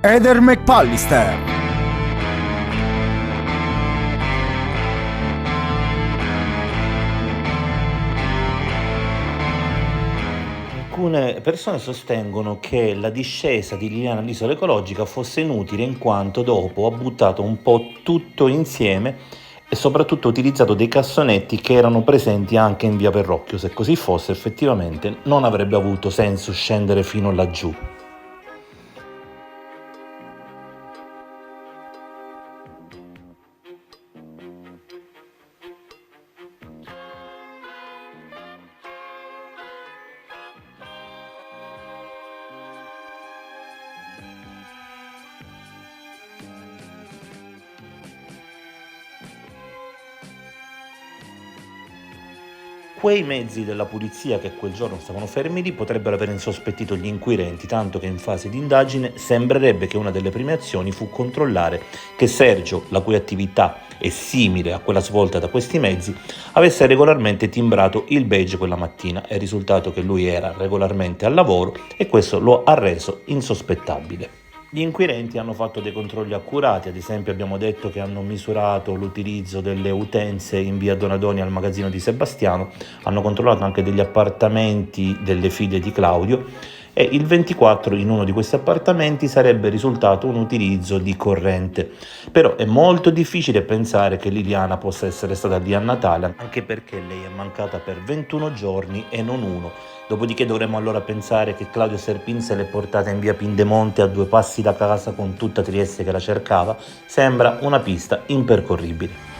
Heather McPallister. Alcune persone sostengono che la discesa di Liliana all'isola ecologica fosse inutile in quanto dopo ha buttato un po' tutto insieme e soprattutto ha utilizzato dei cassonetti che erano presenti anche in via Verrocchio. Se così fosse, effettivamente non avrebbe avuto senso scendere fino laggiù. Quei mezzi della polizia che quel giorno stavano fermi lì potrebbero aver insospettito gli inquirenti, tanto che in fase di indagine sembrerebbe che una delle prime azioni fu controllare che Sergio, la cui attività è simile a quella svolta da questi mezzi, avesse regolarmente timbrato il badge quella mattina. È risultato che lui era regolarmente al lavoro e questo lo ha reso insospettabile. Gli inquirenti hanno fatto dei controlli accurati, ad esempio abbiamo detto che hanno misurato l'utilizzo delle utenze in via Donadoni al magazzino di Sebastiano, hanno controllato anche degli appartamenti delle figlie di Claudio e il 24 in uno di questi appartamenti sarebbe risultato un utilizzo di corrente. Però è molto difficile pensare che Liliana possa essere stata lì a Natale, anche perché lei è mancata per 21 giorni e non uno. Dopodiché dovremmo allora pensare che Claudio Serpin se l'è portata in via Pindemonte a 2 passi da casa con tutta Trieste che la cercava. Sembra una pista impercorribile.